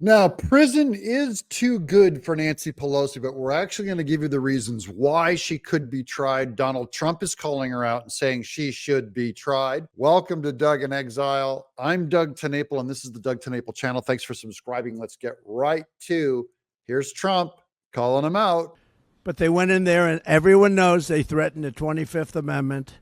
Now, prison is too good for Nancy Pelosi, but we're actually going to give you the reasons why she could be tried. Donald Trump is calling her out and saying she should be tried. Welcome to Doug in Exile. I'm Doug TenNapel, and this is the Doug TenNapel channel. Thanks for subscribing. Let's get right to, here's Trump calling him out. But they went in there, and everyone knows they threatened the 25th Amendment.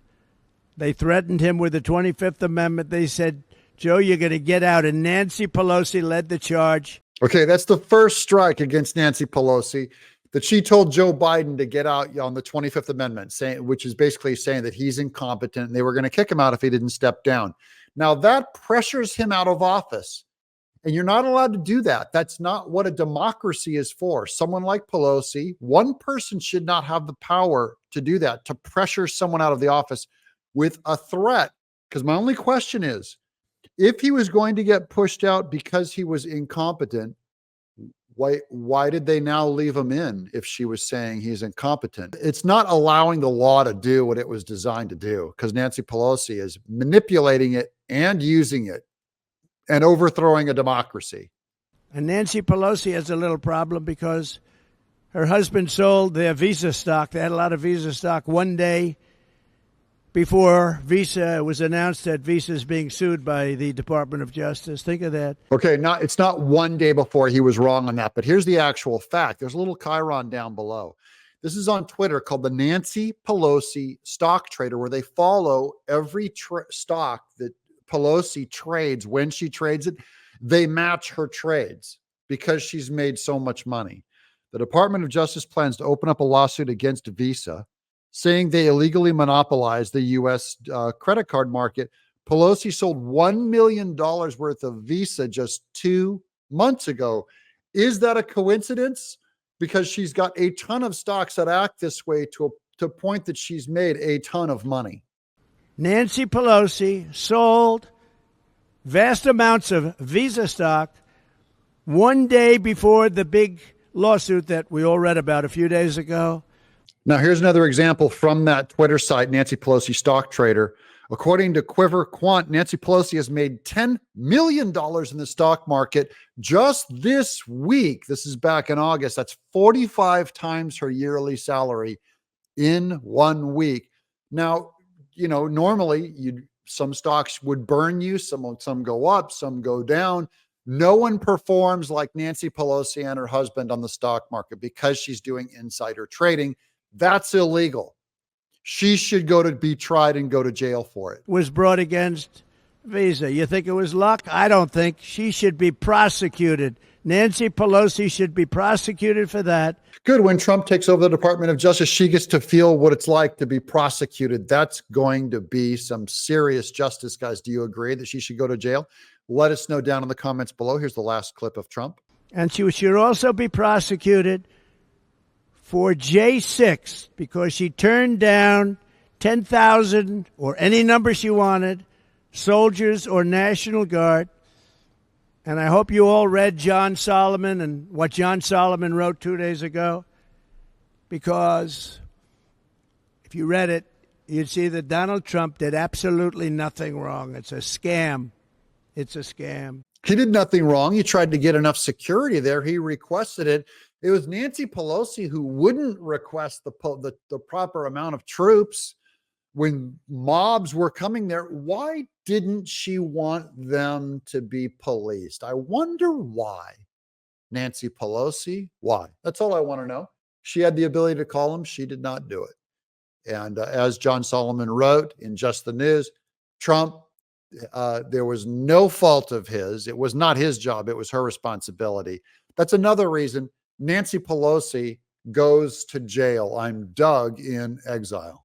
They threatened him with the 25th Amendment. They said, Joe, you're going to get out. And Nancy Pelosi led the charge. Okay, that's the first strike against Nancy Pelosi, that she told Joe Biden to get out on the 25th Amendment, which is basically saying that he's incompetent and they were going to kick him out if he didn't step down. Now, that pressures him out of office. And you're not allowed to do that. That's not what a democracy is for. Someone like Pelosi, one person should not have the power to do that, to pressure someone out of the office with a threat. Because my only question is, if he was going to get pushed out because he was incompetent, why did they now leave him in if she was saying he's incompetent? It's not allowing the law to do what it was designed to do, because Nancy Pelosi is manipulating it and using it and overthrowing a democracy. And Nancy Pelosi has a little problem because her husband sold their Visa stock. They had a lot of Visa stock one day before Visa was announced that Visa is being sued by the Department of Justice. Think of that. Okay, it's not one day before. He was wrong on that, but here's the actual fact. There's a little chyron down below. This is on Twitter called the Nancy Pelosi Stock Trader, where they follow every stock that Pelosi trades. When she trades it, they match her trades because she's made so much money. The Department of Justice plans to open up a lawsuit against Visa, saying they illegally monopolized the U.S. Credit card market. Pelosi sold $1 million worth of Visa just 2 months ago. Is that a coincidence? Because she's got a ton of stocks that act this way to a point that she's made a ton of money. Nancy Pelosi sold vast amounts of Visa stock one day before the big lawsuit that we all read about a few days ago. Now, here's another example from that Twitter site, Nancy Pelosi Stock Trader. According to Quiver Quant, Nancy Pelosi has made $10 million in the stock market just this week. This is back in August. That's 45 times her yearly salary in 1 week. Now, you know, normally some stocks would burn you, some go up, some go down. No one performs like Nancy Pelosi and her husband on the stock market because she's doing insider trading. That's illegal. She should be tried and go to jail for it. Was brought against Visa. You think it was luck? I don't think. She should be prosecuted. Nancy Pelosi should be prosecuted for that. Good. When Trump takes over the Department of Justice, she gets to feel what it's like to be prosecuted. That's going to be some serious justice, guys. Do you agree that she should go to jail? Let us know down in the comments below. Here's the last clip of Trump. And she should also be prosecuted for J6 because she turned down 10,000 or any number she wanted, soldiers or National Guard. And I hope you all read John Solomon and what John Solomon wrote 2 days ago, because if you read it, you'd see that Donald Trump did absolutely nothing wrong. It's a scam. It's a scam. He did nothing wrong. He tried to get enough security there. He requested it. It was Nancy Pelosi who wouldn't request the proper amount of troops when mobs were coming there. Why didn't she want them to be policed? I wonder why. Nancy Pelosi, why? That's all I want to know. She had the ability to call them. She did not do it. And as John Solomon wrote in Just the News, Trump, there was no fault of his. It was not his job. It was her responsibility. That's another reason Nancy Pelosi goes to jail. I'm Doug in Exile.